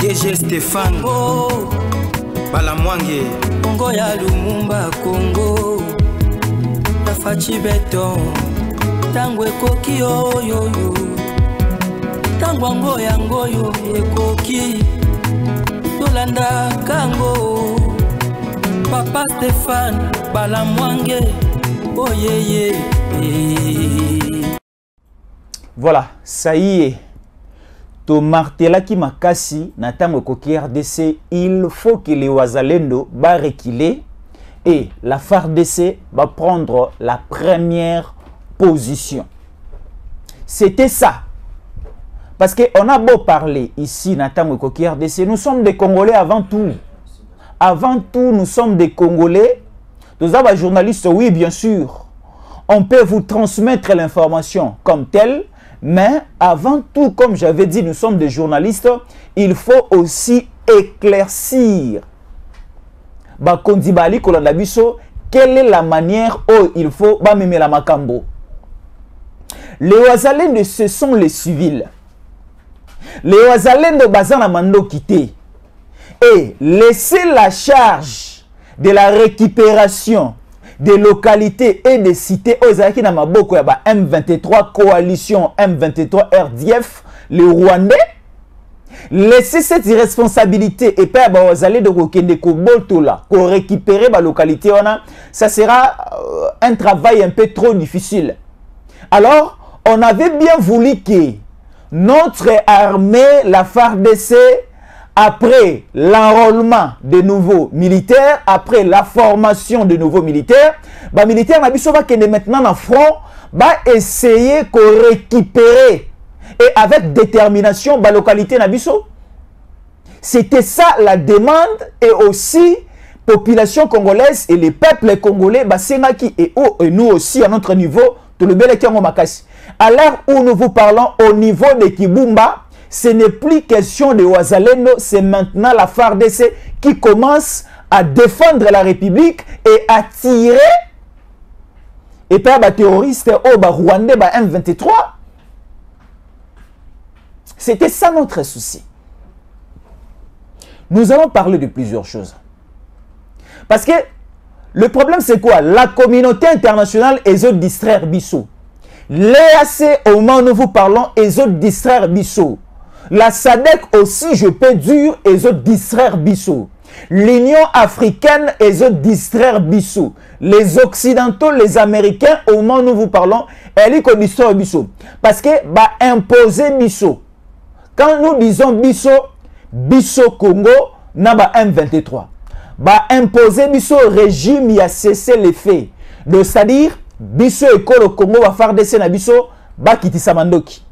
DG Stéphane Balamwange Congo ya Lumumba Congo Tafachi Beton Tango ekoki yo Tango ango yango yo ekoki Tolanda kango Papa Stéphane Balamwange Oh yeah. Voilà, ça y est. To martela ki makasi na tango koki RDC, il faut que les Wazalendo va reculer et la FARDC va prendre la première position. C'était ça. Parce qu'on a beau parler ici na tango koki RDC, nous sommes des Congolais avant tout. Avant tout, nous sommes des Congolais. Nous avons des journalistes, oui, bien sûr. On peut vous transmettre l'information comme telle. Mais avant tout, comme j'avais dit, nous sommes des journalistes, il faut aussi éclaircir. Quelle est la manière où il faut mimer la makambo. Les Wazalendo, ce sont les civils. Les Wazalendo bazana mando quitté. Et laisser la charge de la récupération des localités et des cités aux Zaki na maboko ya ba M23 coalition M23 RDF les Rwandais laisser cette responsabilité et pas ba wazalé de kokende ko boltola ko récupérer ba localité ça sera un travail un peu trop difficile. Alors on avait bien voulu que notre armée la FARDC après l'enrôlement de nouveaux militaires, après la formation de nouveaux militaires, les militaires qui maintenant en front, va essayer de récupérer et avec détermination la localité nabiso. C'était ça la demande et aussi population congolaise et les peuples congolais et nous aussi à notre niveau tout le bel makasi. À l'heure où nous vous parlons au niveau de Kibumba, ce n'est plus question de Wazalendo, c'est maintenant la FARDC qui commence à défendre la République et à tirer et pas les terroristes au Rwandais, M23. C'était ça notre souci. Nous allons parler de plusieurs choses. Parce que le problème c'est quoi? La communauté internationale est au distraire Bissot. L'EAC, au moment où nous vous parlons, est au distraire Bissot. La SADC aussi, je peux dire, est au distraire Bissot. L'Union africaine est au distraire Bissot. Les Occidentaux, les Américains, au moment où nous vous parlons, elle est au distraire Bissot. Parce que, imposer Bissot. Quand nous disons Bissot, Bissot Congo, n'a pas M23. Imposer Bissot régime, il a cessé les faits. C'est-à-dire, Bissot et le Congo va faire des scènes à Bissot, Kiti Samandoki.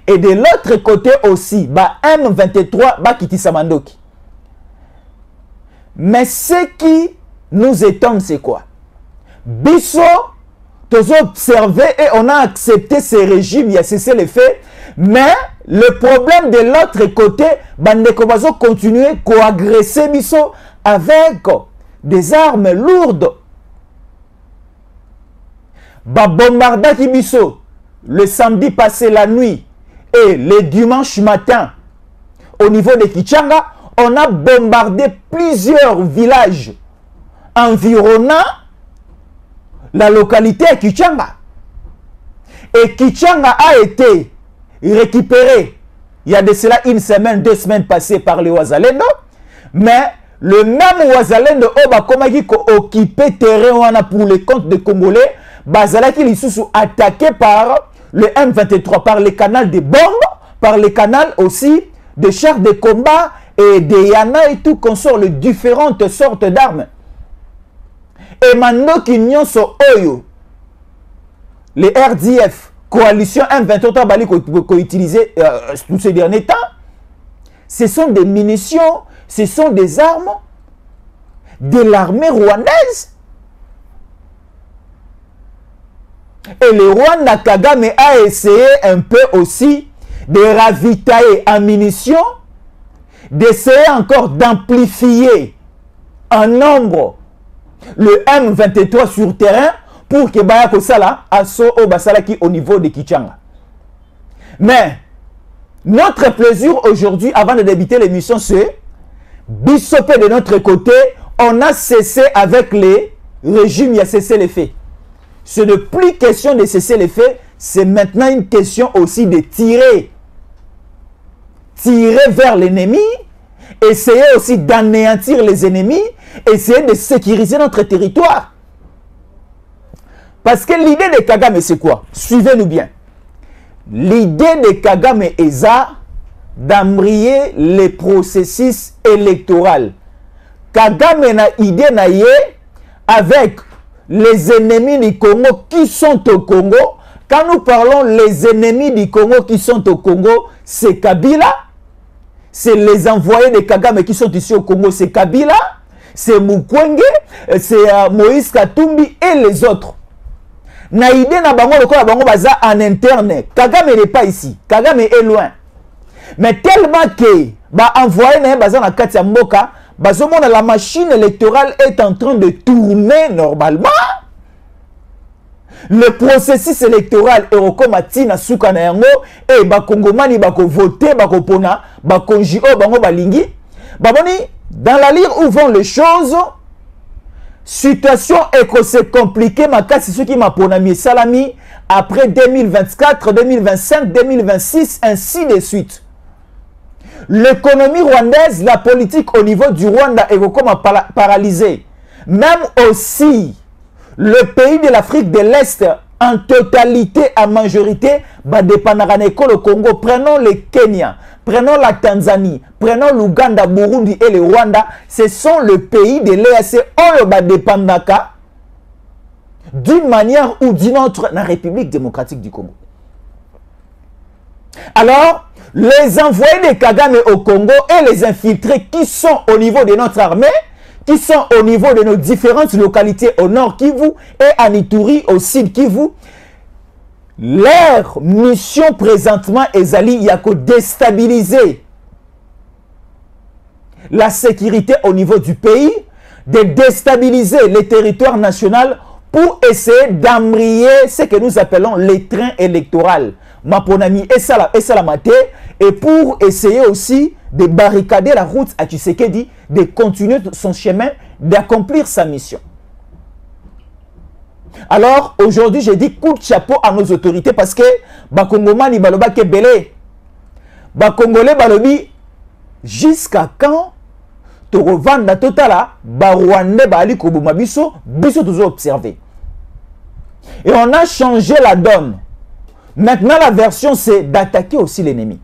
Et de l'autre côté aussi, M23 Kiti Samandoki. Mais ce qui nous étonne, c'est quoi? Bissot, tous observé et on a accepté ces régimes, il a cessé les faits. Mais le problème de l'autre côté, Bandekobazo continuer à agresser Bissot avec des armes lourdes. Bombarda Bissot le samedi passé la nuit et le dimanche matin au niveau de Kichanga, on a bombardé plusieurs villages environnant la localité de Kichanga. Et Kichanga a été récupéré il y a de cela une semaine, 2 semaines passées par les Wazalendo. Mais le même Wazalendo qui a occupé terrain pour le compte des Congolais, Bazalaki Lissoussou attaqué par le M23, par les canaux de bombes, par les canaux aussi de chars de combat et des Yana et tout consort, les différentes sortes d'armes. Et maintenant qu'ils n'y sont Oyo, les RDF, coalition M23 Bali qu'on utilisé tous ces derniers temps, ce sont des munitions, ce sont des armes de l'armée rwandaise. Et le Rwanda Kagame a essayé un peu aussi de ravitailler en munitions, d'essayer encore d'amplifier en nombre le M23 sur terrain pour que Bayako Sala asso au Basalaki au niveau de Kichanga. Mais Notre plaisir aujourd'hui, avant de débuter l'émission, c'est Bissopé de notre côté, on a cessé avec les régimes, il a cessé les faits. Ce n'est plus question de cesser les faits, c'est maintenant une question aussi de tirer vers l'ennemi, essayer aussi d'anéantir les ennemis, essayer de sécuriser notre territoire. Parce que l'idée de Kagame, c'est quoi? Suivez-nous bien. L'idée de Kagame est ça, d'embrayer les processus électoraux. Kagame n'a idée na yé avec les ennemis du Congo qui sont au Congo. Quand nous parlons les ennemis du Congo qui sont au Congo, c'est Kabila. C'est les envoyés de Kagame qui sont ici au Congo, c'est Kabila. C'est Mukwege, c'est Moïse Katumbi et les autres. Na idée na bango lokola bango baza en interne. Kagame n'est pas ici. Kagame est loin. Mais tellement que ba envoyé na baza na kati ya mboka, bazomona la machine électorale est en train de tourner normalement. Le processus électoral Eurocomati na suka na yango et ba kongomani ba ko voter ba ko pona ba konji o bango balingi. Baboni dans la lire où vont les choses. Situation écossais compliquée, ma casse, c'est ce qui m'a ponami salami après 2024, 2025, 2026, ainsi de suite. L'économie rwandaise, la politique au niveau du Rwanda est comme paralysée. Même aussi, le pays de l'Afrique de l'Est, en totalité, en majorité, va dépendre le Congo. Prenons le Kenya, prenons la Tanzanie, prenons l'Ouganda, Burundi et le Rwanda. Ce sont les pays de l'EAC où va dépendre d'une manière ou d'une autre la République démocratique du Congo. Alors, les envoyés de Kagame au Congo et les infiltrés qui sont au niveau de notre armée, qui sont au niveau de nos différentes localités au nord Kivu et à Ituri au sud Kivu, leur mission présentement est de déstabiliser la sécurité au niveau du pays, de déstabiliser les territoires nationaux pour essayer d'embrayer ce que nous appelons les trains électoraux. Maponami et Salamate, et pour essayer aussi de barricader la route à Tshisekedi, de continuer son chemin, d'accomplir sa mission. Alors, aujourd'hui, j'ai dit coup de chapeau à nos autorités parce que Bakongomani Baloba Kebele, Bakongolais Balobi, jusqu'à quand tu revends la totala, Barwande Bali Kobuma Biso, Biso toujours observé. Et on a changé la donne. Maintenant, la version, c'est d'attaquer aussi l'ennemi.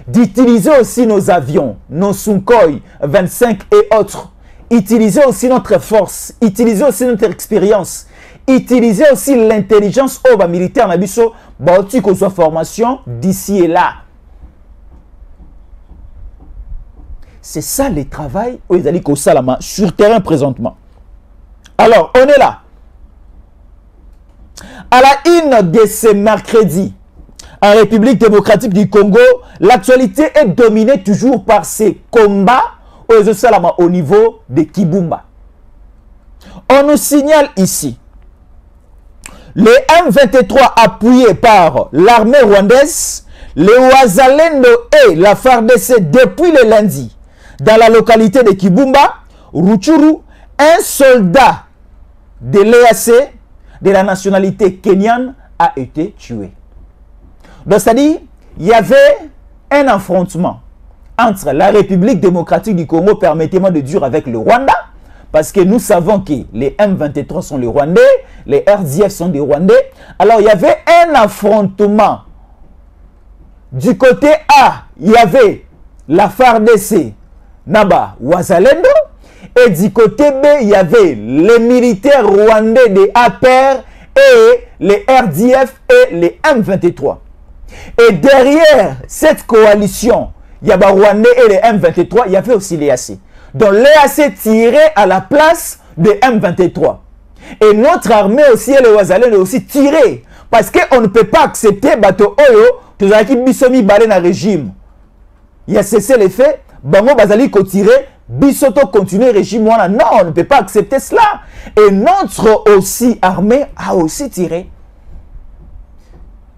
D'utiliser aussi nos avions, nos Sukhoi 25 et autres. Utiliser aussi notre force. Utiliser aussi notre expérience. Utiliser aussi l'intelligence militaire. Nabiso, baoti qu'on soit formation d'ici et là. C'est ça le travail où ils allaient qu'au Salama sur terrain présentement. Alors, on est là. À la une de ce mercredi, en République démocratique du Congo, l'actualité est dominée toujours par ces combats au niveau de Kibumba. On nous signale ici, les M23 appuyés par l'armée rwandaise, les Wazalendo et la FARDC depuis le lundi, dans la localité de Kibumba, Rutshuru, un soldat de l'EAC, de la nationalité kenyane, a été tué. Donc, c'est-à-dire, il y avait un affrontement entre la République démocratique du Congo, permettez-moi de dire, avec le Rwanda, parce que nous savons que les M23 sont les Rwandais, les RDF sont des Rwandais. Alors, il y avait un affrontement. Du côté A, il y avait la FARDC, Naba, Wazalendo, et du côté B, il y avait les militaires rwandais des APR et les RDF et les M23. Et derrière cette coalition, il y avait Rwandais et les M23, il y avait aussi l'EAC. Donc l'EAC tirait à la place des M23. Et notre armée aussi, et les Wazalendo aussi tiré. Parce qu'on ne peut pas accepter Bato Oyo, tout ça qui bisomi balé dans le régime. Il y a cessé les faits, Bango Bazali ko tiré. Bisoto continue régime, non, on ne peut pas accepter cela. Et notre aussi armée a aussi tiré.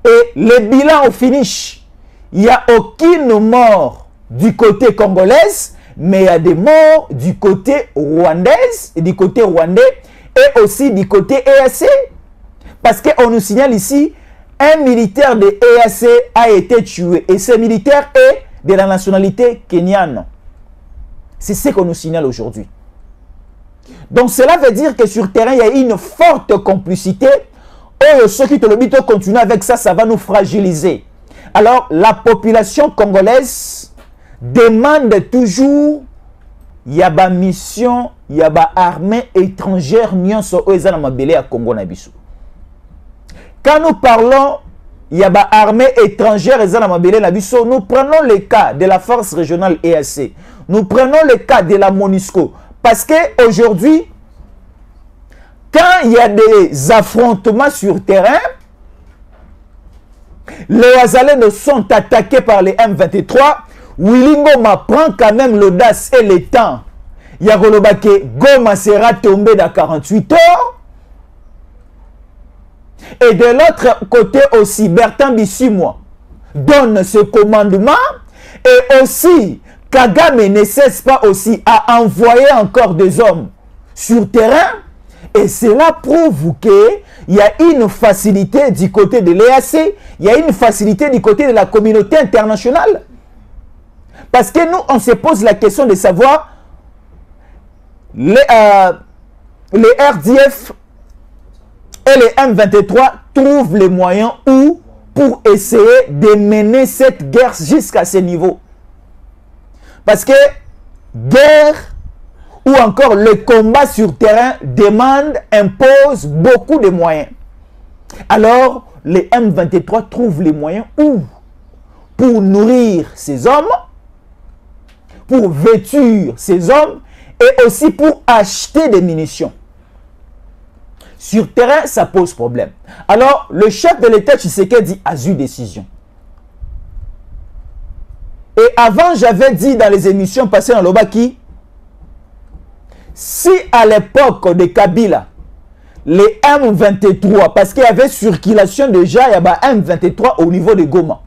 Et le bilan au finish, il n'y a aucune mort du côté congolais, mais il y a des morts du côté rwandais, et aussi du côté EAC. Parce qu'on nous signale ici, un militaire de EAC a été tué. Et ce militaire est de la nationalité kenyane. C'est ce qu'on nous signale aujourd'hui. Donc cela veut dire que sur terrain, il y a une forte complicité. Et ceux qui te le disent, continuer avec ça, ça va nous fragiliser. Alors la population congolaise demande toujours, il y a une mission, il y a une armée étrangère, à Congo Nabiso. Quand nous parlons, il y a une armée étrangère, nous prenons le cas de la force régionale EAC. Nous prenons le cas de la MONUSCO. Parce qu'aujourd'hui, quand il y a des affrontements sur terrain, les Wazalènes sont attaqués par les M23. Willingoma prend quand même l'audace et le temps. Il y a Goma sera tombé dans 48 heures. Et de l'autre côté aussi, Bertrand Bisimwa donne ce commandement. Et aussi, Kagame ne cesse pas aussi à envoyer encore des hommes sur terrain. Et cela prouve qu'il y a une facilité du côté de l'EAC, il y a une facilité du côté de la communauté internationale. Parce que nous, on se pose la question de savoir, les RDF et les M23 trouvent les moyens où pour essayer de mener cette guerre jusqu'à ce niveau. Parce que guerre ou encore le combat sur terrain demande, impose beaucoup de moyens. Alors, les M23 trouvent les moyens où pour nourrir ces hommes, pour vêtir ces hommes et aussi pour acheter des munitions. Sur terrain, ça pose problème. Alors, le chef de l'État Tshisekedi a eu décision. Et avant, j'avais dit dans les émissions passées dans l'Obaki, si à l'époque de Kabila, les M23, parce qu'il y avait circulation déjà, il y avait M23 au niveau de Goma.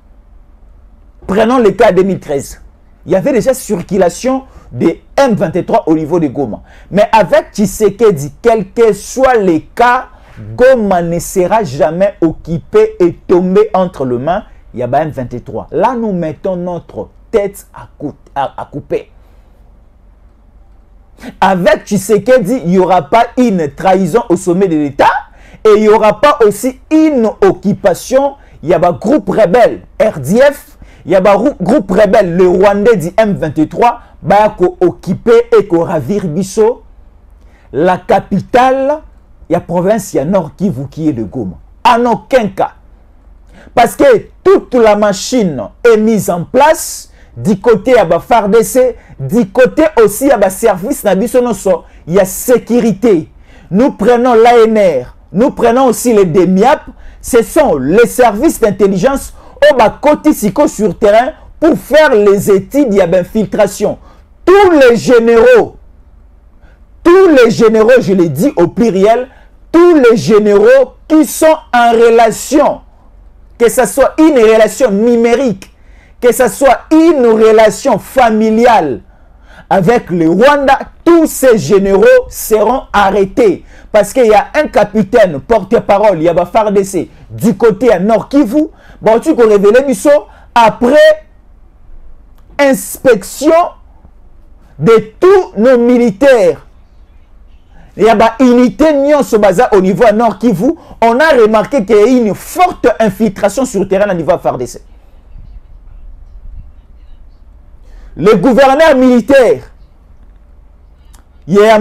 Prenons le cas 2013. Il y avait déjà circulation des M23 au niveau de Goma. Mais avec Tshisekedi, quel que soit les cas, Goma ne sera jamais occupé et tombé entre les mains. Il y a M23. Là, nous mettons notre tête à couper. Avec Tshisekedi, il n'y aura pas une trahison au sommet de l'État et il n'y aura pas aussi une occupation. Il y a un groupe rebelle RDF, il y a un groupe rebelle, le Rwandais du M23, qui occupé et qui ravir Bisso, la capitale, il y a province, il y a Nord Kivu qui est de Goma. En aucun cas. Parce que toute la machine est mise en place. Du côté à FARDC, du côté aussi à service il y a sécurité. Nous prenons l'ANR, nous prenons aussi les DEMIAP, ce sont les services d'intelligence au côté sur terrain pour faire les études d'infiltration. Tous les généraux, je l'ai dit au pluriel, tous les généraux qui sont en relation, que ce soit une relation numérique, que ce soit une relation familiale avec le Rwanda, tous ces généraux seront arrêtés. Parce qu'il y a un capitaine porte-parole, il y a FARDC, du côté à Nord Kivu, bon, tu peux révéler Bisso, après inspection de tous nos militaires. Il y a une unité au niveau à Nord Kivu, on a remarqué qu'il y a une forte infiltration sur le terrain au niveau à FARDC. Le gouverneur militaire, mais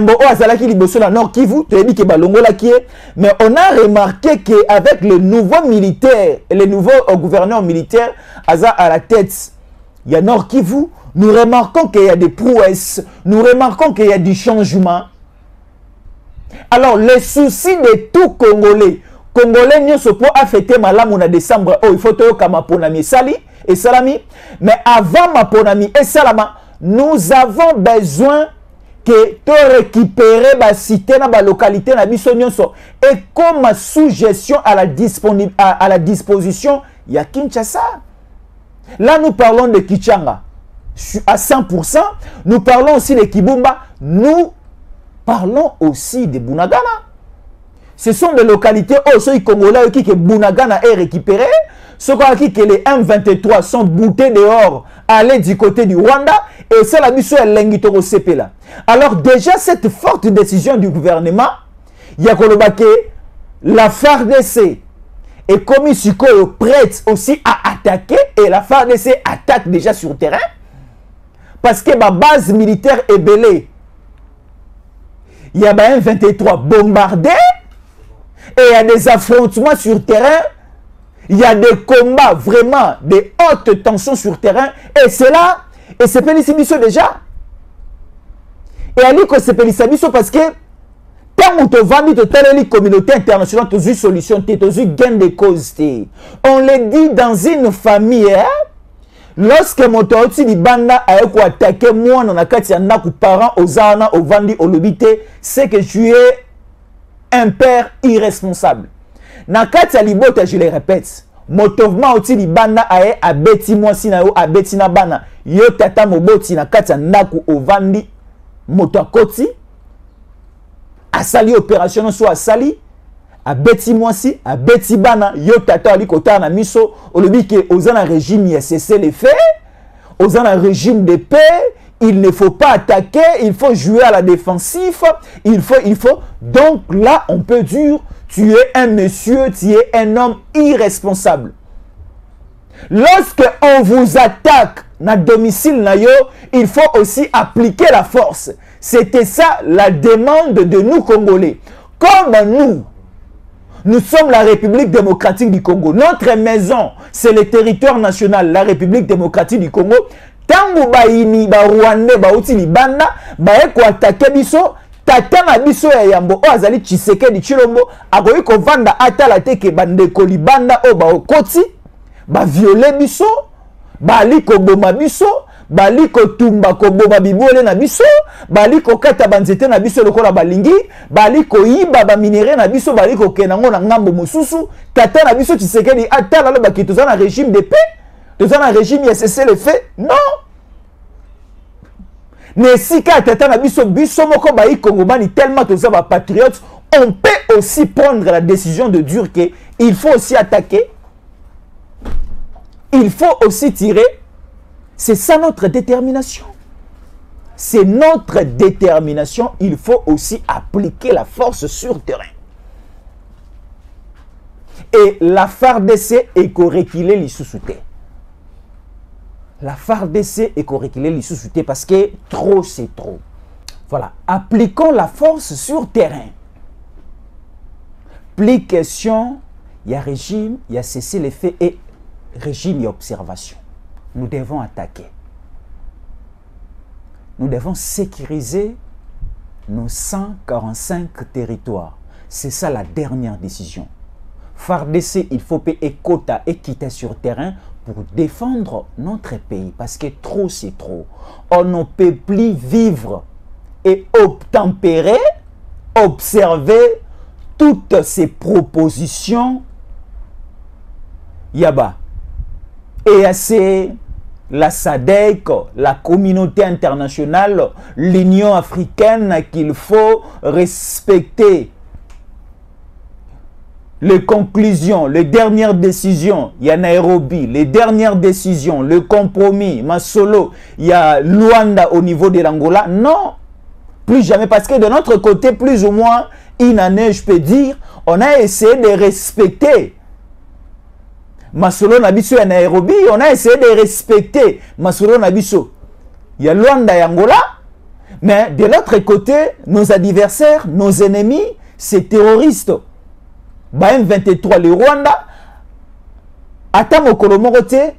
on a remarqué qu'avec le nouveau militaire, le nouveau gouverneur militaire, à la tête, il y a Nord Kivu, nous remarquons qu'il y a des prouesses, nous remarquons qu'il y a du changement. Alors, le souci de tout Congolais, Congolais nous a fêté malam en décembre, oh, il faut que Kamaponami Sali et Salami, mais avant Maponami et Salama, nous avons besoin que tu récupérer la cité dans la localité et comme sous-gestion à la disposition, il y a Kinshasa. Là, nous parlons de Kichanga à 100%. Nous parlons aussi de Kibumba. Nous parlons aussi de Bunagana. Ce sont des localités où ceux Congolais qui Bunagana est récupéré. Ceux qui les M23 sont boutés dehors, aller du côté du Rwanda. Et c'est la mission de l'Engitoro Sepela. Alors déjà, cette forte décision du gouvernement, il y a la FARDC est commis prête aussi à attaquer. Et la FARDC attaque déjà sur le terrain. Parce que ma base militaire est belée. Il y a un 23 bombardé. Et il y a des affrontements sur le terrain. Il y a des combats vraiment, des hautes tensions sur le terrain. Et c'est là, et c'est Pélissibiso déjà. Et à l'île c'est Pélissibiso parce que tant qu'on te vend, tu as la communauté internationale, tu as une solution, tu as une gain de cause. On le dit dans une famille, hein? Lorsque mon toti di banda a attaqué moi, on a quatre parents aux ana, au vandi, au lobité, c'est que tu es un père irresponsable. Nakati ya libota, je le répète, motovement oti libanda ae abeti moi sina yo abeti na bana yo tata moboti nakati ya naku ovandi moto akoti asali opération so asali abeti moi si abeti bana yo tata ali kota na miso olobi ke ozana régime ya cesser les faits ozana régime de paix. Il ne faut pas attaquer, il faut jouer à la défensive, il faut. Donc là, on peut dire, tu es un monsieur, tu es un homme irresponsable. Lorsque on vous attaque dans le domicile, il faut aussi appliquer la force. C'était ça la demande de nous Congolais. Comme nous sommes la République démocratique du Congo. Notre maison, c'est le territoire national, la République démocratique du Congo. Tango baini ba Rwanda ba uti libanda ba eko attaquer biso tata na biso ya yambo o azali Tshisekedi Tshilombo akoyi ko vanda atala teke bandeko libanda o ba okoti ba violer biso ba liko boma biso ba liko tumba ko boma bibole na biso ba liko kata banzete na biso lokola balingi ba liko yiba ba minere na biso ba liko kenango na ngambo mosusu tata na biso Tshisekedi atala lo ba kitoza na régime de paix. Nous avons un régime qui a cessé le fait. Non. Mais si quand tellement que nous patriotes, on peut aussi prendre la décision de dire qu'il faut aussi attaquer. Il faut aussi tirer. C'est ça notre détermination. C'est notre détermination. Il faut aussi appliquer la force sur le terrain. Et la FARDC est correctée les sous-soutés. La FARDC est correctée les sous-soutés parce que trop c'est trop. Voilà. Appliquons la force sur le terrain. Plus question, il y a régime, il y a cessé les faits et régime, il y a observation. Nous devons attaquer. Nous devons sécuriser nos 145 territoires. C'est ça la dernière décision. FARDC, il faut payer quota et quitter sur le terrain pour défendre notre pays. Parce que trop, c'est trop. On ne peut plus vivre et obtempérer, observer toutes ces propositions. Yaba. EAC, la SADC, la communauté internationale, l'Union africaine qu'il faut respecter. Les conclusions, les dernières décisions, il y a Nairobi, les dernières décisions, le compromis, Masolo, il y a Luanda au niveau de l'Angola. Non, plus jamais, parce que de notre côté, plus ou moins, une année, je peux dire, on a essayé de respecter Masolo Nabiso et Nairobi, on a essayé de respecter Masolo Nabiso. Il y a Luanda et Angola, mais de l'autre côté, nos adversaires, nos ennemis, ces terroristes, M23, le Rwanda, attends mon colomoroté,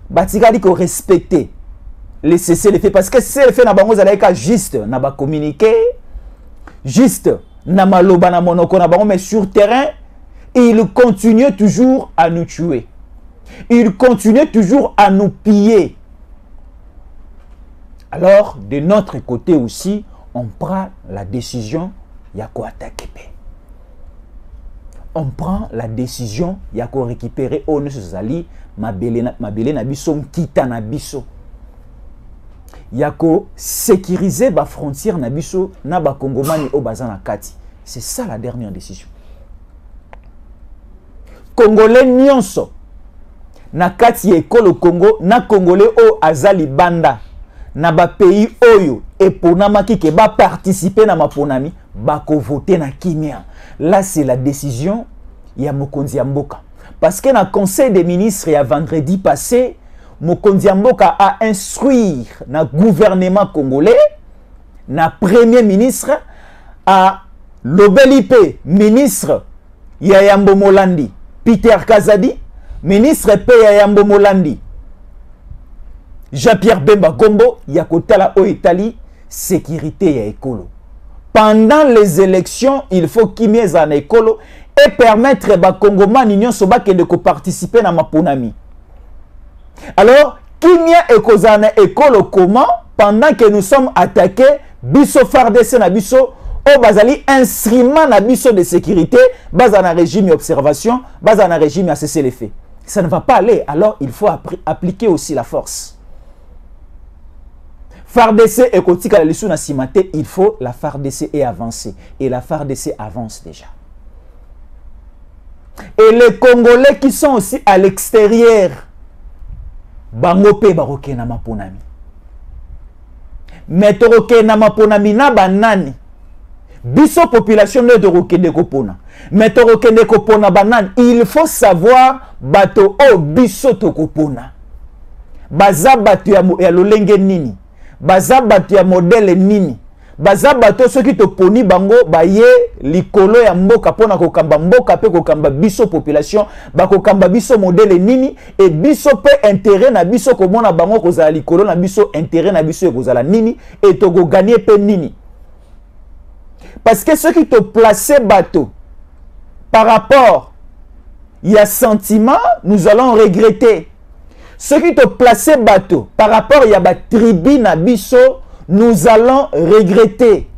batikali ko respecter les cesser les faits parce que c'est le fait na bango zalaika juste na ba communiquer, juste na maloba na monoko na bango mais sur terrain, il continue toujours à nous tuer. Il continue toujours à nous piller. Alors de notre côté aussi, on prend la décision, il y a quoi attaquer. on prend la décision de récupérer au Zali mabele na biso mkita na biso. Yako sécuriser ba frontière na biso na ba kongomani o bazana kati. C'est ça la dernière décision. Congolais nyonso na kati ekolo Congo na Congolais o azali banda na ba pays oyo eponamaki ke ba participer na maponami ba ko voter na kimia. Là c'est la décision ya mokonzi ya mboka. Parce que na conseil des ministres ya vendredi passé, mokonzi ya mboka a instruire na gouvernement congolais, na premier ministre a lobelipe ministre ya Yambo Molandi, Peter Kazadi, ministre pe ya Yambo Molandi, Jean-Pierre Bemba Gombo, ya kotala o Italie, sécurité ya ekolo. Pendant les élections, il faut qu'il y ait un écolo et permettre aux Congomans de participer à ma ponami. Alors, qu'il y ait un écolo comment pendant que nous sommes attaqués, biso FARDC na biso, au bazali instrument na biso de sécurité, bazana régime d'observation, bazana régime à cesser les faits. Ça ne va pas aller, alors il faut appliquer aussi la force. FARDC et Kotika Lissou na Simate, il faut la FARDC est avancée. Et la FARDC avance déjà. Et les Congolais qui sont aussi à l'extérieur, Bangope Baroke na Maponami. Mais Toroke na Maponami na banani. Biso population de Roke de Kopona. Mais Toroke de Kopona banani. Il faut savoir bato o biso to Kopona. Baza bato ya lolenge nini. Baza bato ya modèle nini. Baza bato ceux qui te poni bango baye likolo ya mboka pona kokamba mboka pe kokamba biso population ba kokamba biso modèle nini et biso pe intérêt na biso komona bango kozala likolo na biso intérêt na biso kozala nini et to go gagner pe nini. Parce que ceux qui te placer bateau par rapport il y a sentiment, nous allons regretter. Ceux qui te placer bateau par rapport il y a ba tribu na biso, nous allons regretter.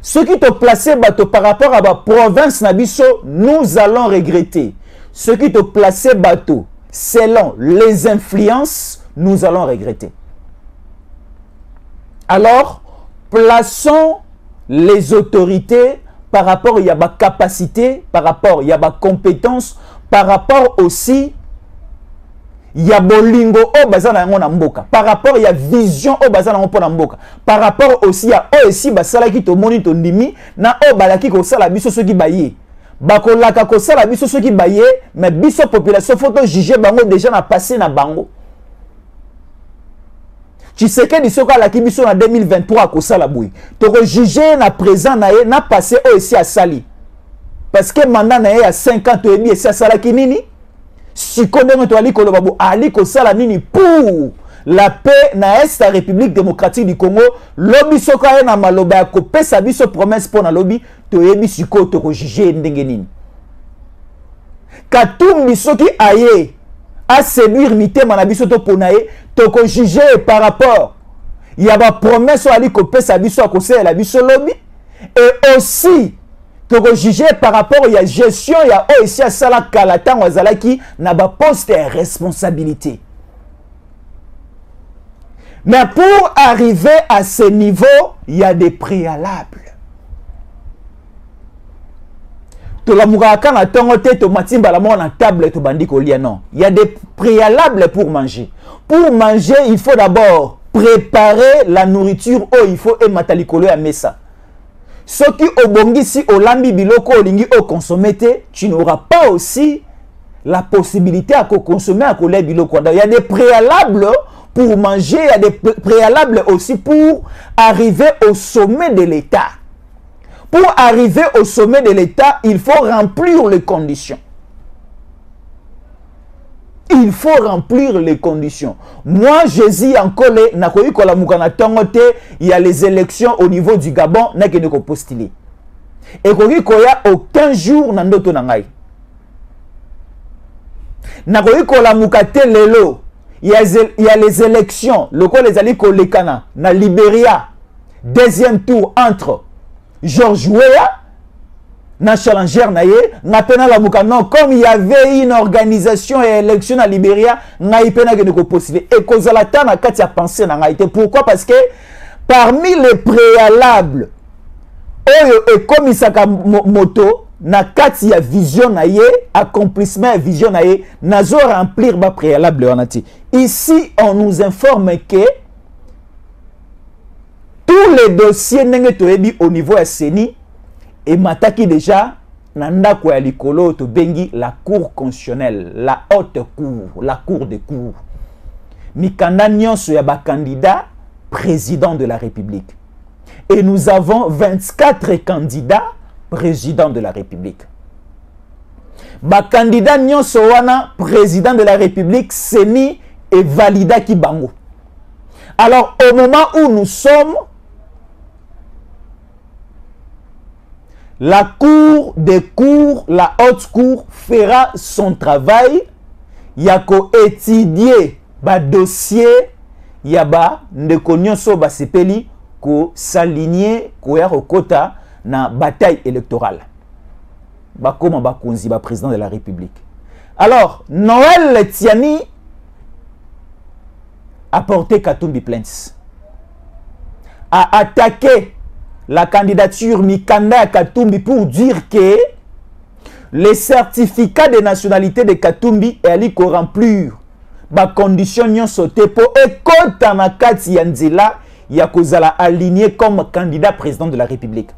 Ceux qui te placer bateau par rapport à la province na biso, nous allons regretter. Ceux qui te placer bateau selon les influences, nous allons regretter. Alors, plaçons les autorités par rapport à la capacité, par rapport à la compétence, par rapport aussi il y a bolingo au bazana na mboka par rapport il y a vision au bazana na mboka par rapport aussi à aussi basala ki to moni to ndimi na o balaki ko sala biso so ki baye bakolaka ko sala biso so ki baye mais biso population faut juger bango déjà na passé na bango. Tu sais que disoka la ki biso na 2023 ko sala boui to ko juger na présent na ye na passé aussi à sali parce que mandat na ye à 50 et bien ça sala ki nini. Si pour la paix na est la République démocratique du Congo, lobby soka na maloba ya kopesa biso promesse pour na lobby to yebi siko to ko juger ndenge nini. Katumbi soki aye a séduire mitema na biso to ponaye to ko juger par rapport il y a ba promesse ali kopesa biso akosela la biso lobby et aussi to juger par rapport à la gestion il y a aussi à sala kalatan wazalaki na ba poste de responsabilité. Mais pour arriver à ce niveau, il y a des préalables. To la mugaka na tongote to matimba la na table to bandiko lia non. Il y a des préalables pour manger. Pour manger, il faut d'abord préparer la nourriture oh il faut et matalikolo ya mesa. Ce qui obongisi olambi biloko olingi o consommer, tu n'auras pas aussi la possibilité à consommer à coller biloko. Il y a des préalables pour manger, il y a des préalables aussi pour arriver au sommet de l'État. Pour arriver au sommet de l'État, il faut remplir les conditions. Il faut remplir les conditions. Moi, je dis encore, il y a les élections au niveau du Gabon, il n'y a pas postulé. Et il n'y a aucun jour dans notre pays. Il y a les élections, les Aliko na Libéria, deuxième tour entre George Weah, na challenger na ye nga pena la muka non comme il y avait une organisation et élection à Libéria nga ipena que ko postuler et kozala ta na kati ya pensée na nga été pourquoi parce que parmi les préalables oyo et comme isaka moto na kati ya vision na ye accomplissement vision na ye nazo remplir ba préalable onati ici on nous informe que tous les dossiers ndenge toyebi au niveau ya CENI et mataki déjà nanda kwa likolo to bengi la cour constitutionnelle, la haute cour, la cour des cours. Mikanda nyonso ya ba candidat président de la République. Et nous avons 24 candidats président de la République. Ba candidat nyonso wana président de la République CENI et valida ki bango. Alors au moment où nous sommes, la cour des cours, la haute cour fera son travail. Yako étudier ba dossier yaba ndeko nyonso ba sepeli ko s'aligner ko ya kota na bataille électorale. Ba koma ba konzi ba président de la République. Alors Noël Tiani a porté Katumbi plainte. A attaqué la candidature Mikanda Katumbi pour dire que les certificats de nationalité de Katumbi est ko remplir ba condition nyon sauté pour et kota na kati ya nzela ya kozala aligné comme candidat président de la République.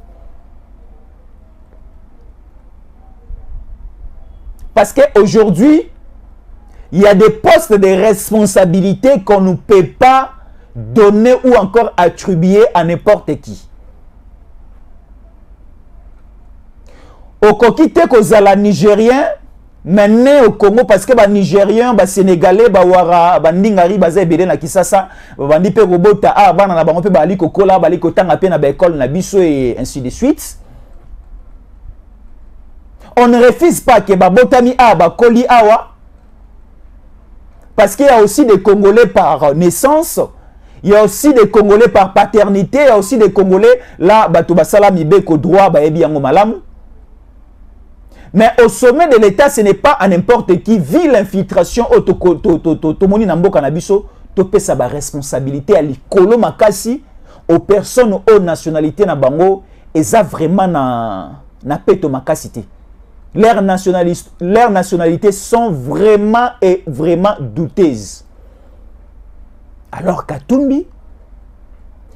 Parce qu'aujourd'hui, il y a des postes de responsabilité qu'on ne peut pas donner ou encore attribuer à n'importe qui. Au Kokite kozala Nigérien, maintenant au Congo, parce que les Nigériens, les Sénégalais, les Wara, les Ningari, les Ebele na Kisasa, les Ndipe Robota, les Bana, les Bali Kokola, les Kotanga Pena, les écoles, les Bisso et ainsi de suite. On ne refuse pas que Babotami A, Bakoli Awa, parce qu'il y a aussi des Congolais par naissance, il y a aussi des Congolais par paternité, il y a aussi des Congolais, là, Batouba Salami Beko droit, Baebi Yango Malam. Mais au sommet de l'État, ce n'est pas à n'importe qui. Vu l'infiltration, Tomoni Nambo Kanabiso, topé sa responsabilité à l'ikolo makasi aux personnes aux nationalités na bango et ça vraiment na peto makasité. Leurs nationalités sont vraiment et vraiment douteuses. Alors Katumbi,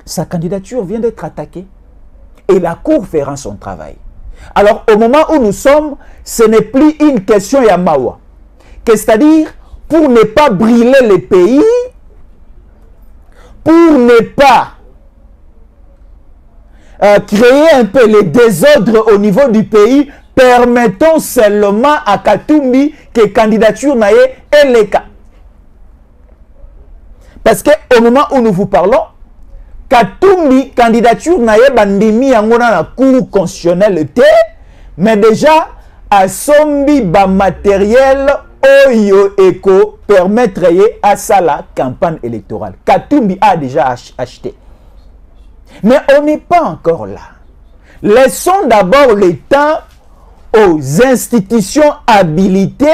sa candidature vient d'être attaquée et la Cour fera son travail. Alors, au moment où nous sommes, ce n'est plus une question Yamawa. C'est-à-dire, pour ne pas brûler le pays, pour ne pas créer un peu le désordre au niveau du pays, permettons seulement à Katumbi que candidature naye est le cas. Parce qu'au moment où nous vous parlons, Katumbi, candidature naye bandimi yangona na cour constitutionnelle te, mais déjà à sombi ba matériel oyo eko permettre à ça la campagne électorale. Katumbi a déjà acheté. Mais on n'est pas encore là. Laissons d'abord le temps aux institutions habilitées.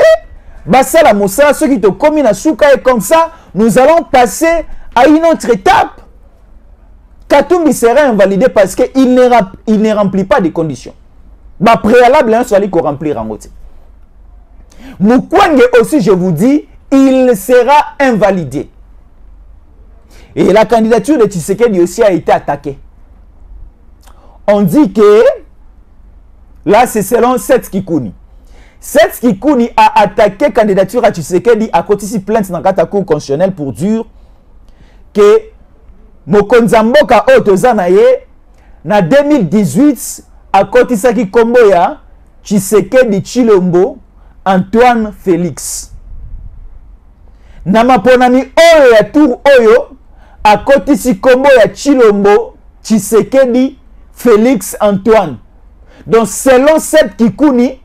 Basala Moussa, ceux qui te comminent à Souka et comme ça, nous allons passer à une autre étape. Katumbi sera invalidé parce qu'il ne remplit pas des conditions. Bah, préalable, hein, soit qu'on remplir en côté. Mukwege aussi, je vous dis, il sera invalidé. Et la candidature de Tshisekedi aussi a été attaquée. On dit que, là c'est selon Seth Kikuni. Seth Kikuni a attaqué la candidature à Tshisekedi à côté de plainte dans la Cour constitutionnelle pour dire que Mokonzamboka Otozanaye, na 2018, à côté de Komboya, Tshisekedi Chilombo, Antoine Félix. Namaponami Oyo ya Tour Oyo, à côté de Komboya Chilombo, Tshisekedi Félix Antoine. Donc, selon cette Kikuni,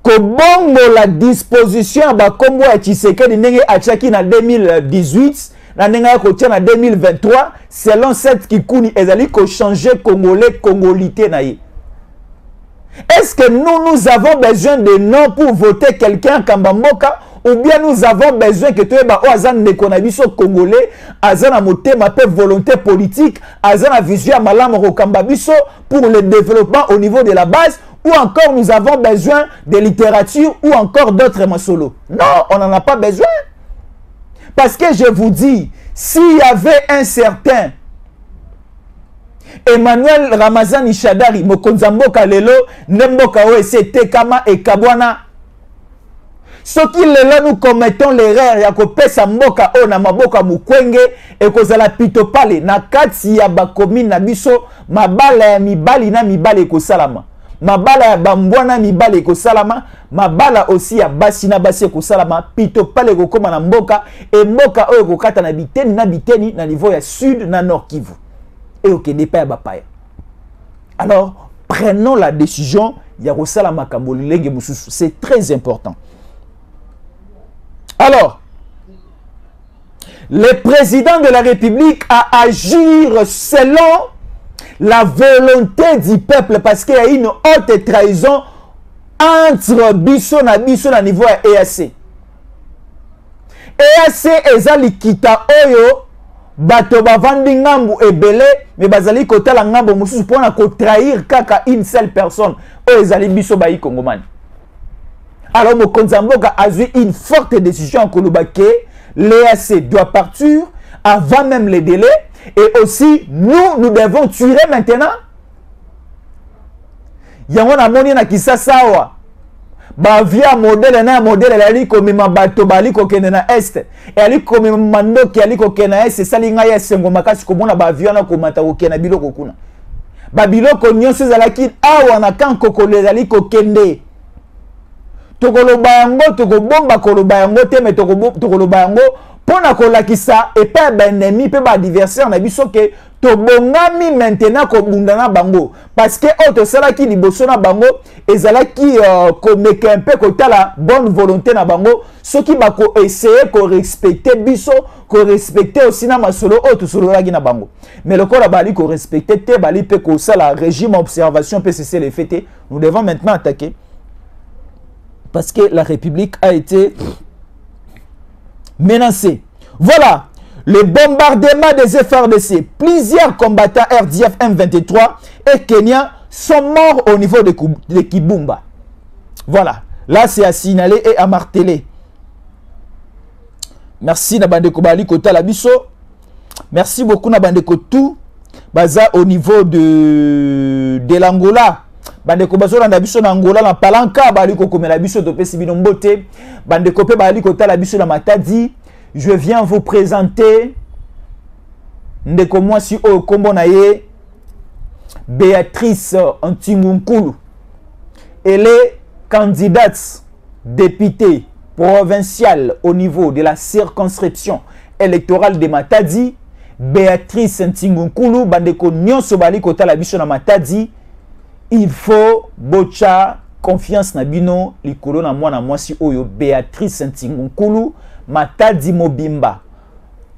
Kobongo la disposition à Kombo ya Tshisekedi Nenge Achaki na 2018, na nenga ko tia na 2023 selon cette kikuni ezali ko changer congolais congolité na ye. Est-ce que nous avons besoin de noms pour voter quelqu'un Kambamboka ou bien nous avons besoin que tu aies azan ne konabiso congolais azan motema pe volonté politique azan vision malam rokambabiso pour le développement au niveau de la base, ou encore nous avons besoin de littérature ou encore d'autres masolo? Non, on n'en a pas besoin. Parce que je vous dis, s'il y avait un certain Emmanuel Ramazani Shadari Mokonzamboka lelo nemboka oese tekama et kabwana, ce qui lelo nous commettons l'erreur ya kopesa mboka o na maboka mukwenge et kozala pitopale na kati ya bakomi na biso mabala ya mibali na mibali ko salama, mabala ya bambwana mibali ko salama, mabala aussi ya basi na basi ko salama, pitopale ko koma na mboka et mboka oyo ko kata na biteni na niveau ya sud na nord Kivu et au Kédépa Bapaya. Alors, prenons la décision, c'est très important. Alors, le président de la République a agi selon la volonté du peuple parce qu'il y a une haute trahison entre biso na niveau ya EAC. EAC ezali kita oyo bato bavandi ngambu ebele mais bazali kotala ngambu mususu pona ko trahir kaka une seule personne o ezali biso bayi Kongomani. Alors Mokonzamboka a eu une forte décision en Kolobake, l'EAC doit partir avant même les délais et aussi nous devons tuer maintenant. Yango na moni na kisasawa ba via modèle na modèle ali ko mema bato bali ko kende na est et ali ko mema mandoki ali ko kende na est salinga ya sengo makasi ko mona ba via na ko mata ko kende biloko kuna ba biloko nyonso zalaki awa na kan kokole ali ko kende tokoloba yango tokobomba koloba yango te me tokoloba yango pona kolakisa et pas ben ennemi pe ba adversaire na biso ke to bongami maintenant ko bundana bango parce que auto sala ki liboso na bango ezala ki ko meke un peu ko tala bonne volonté na bango ce qui ba ko essayer ko respecter biso ko respecter aussi na masolo auto solo la na bango mais le corps bali ko respecter te bali pe ko sala régime observation peut cesser les fêter. Nous devons maintenant attaquer parce que la République a été menacée. Voilà le bombardement des FRDC. Plusieurs combattants RDF M23 et Kenya sont morts au niveau de Kibumba. Voilà. Là, c'est à signaler et à marteler. Merci Nabandeko Bali Kota Labiso. Merci beaucoup Nabandeko Tout. Baza au niveau de l'Angola. Bandeko bazo na biso na Angola na Palanka bali ko komela biso to pesi bino mbote. Bandeko pe bali Kota Labiso na Matadi. Je viens vous présenter ndeko mwasi o kombo na ye Béatrice Antingunkulu. Elle est candidate députée provinciale au niveau de la circonscription électorale de Matadi. Béatrice Antingunkulu bandeko nyonso bali Kota Labiso na Matadi. Il faut bocha confiance na bino likolo na mwana mwasi oyo Béatrice Antingunkulu. Matadi Mobimba,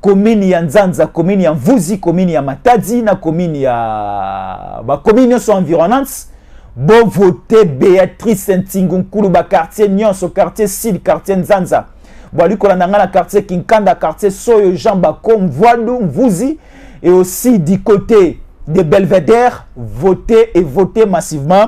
commune ya Nzanza, commune ya Mvuzi, commune ya Matadi, na commune ya commune sont environnantes. Bon voter Béatrice Antingunkulu ba quartier Nyonso, quartier Sud, quartier Nzanza. Bon ko na ngana quartier Kinkanda, quartier Soyo, Jean Bakom, Voadou, Mvuzi et aussi du côté de Belvédère, voter et voter massivement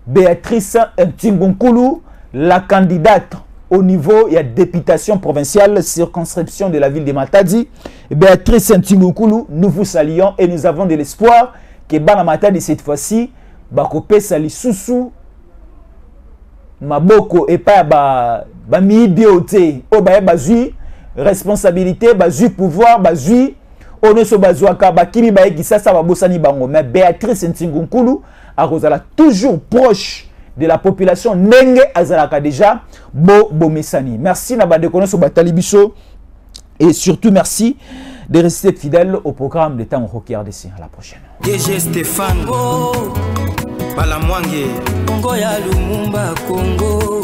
Béatrice Antingunkulu, la candidate au niveau de la députation provinciale, circonscription de la ville de Matadi. Béatrice Antingunkulu, nous vous saluons et nous avons de l'espoir que Bana Matadi cette fois-ci, Bakope Sali Soussou, Maboko et pas mi-idéoté, au bazui, responsabilité, bazui pouvoir, bazui, oneso bazuaka, bakimi baegisa, ça va bossani bango. Mais Béatrice Antingunkulu, a toujours proche de la population nenge azalaka déjà bomesani. Merci Nabande Konoso Batali Biso et surtout merci de rester fidèle au programme de Tango Hockey RDC. À la prochaine. DG Stéphane Balamwange Congo ya Lumumba Congo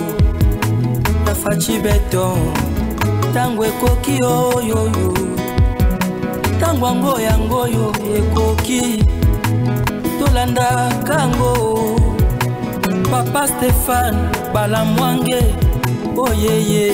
Tafachi Beton Tango Koki yo yo yo ntango yango yango yo ekoki tolanda kango Papa Stéphane Balamwange oyeye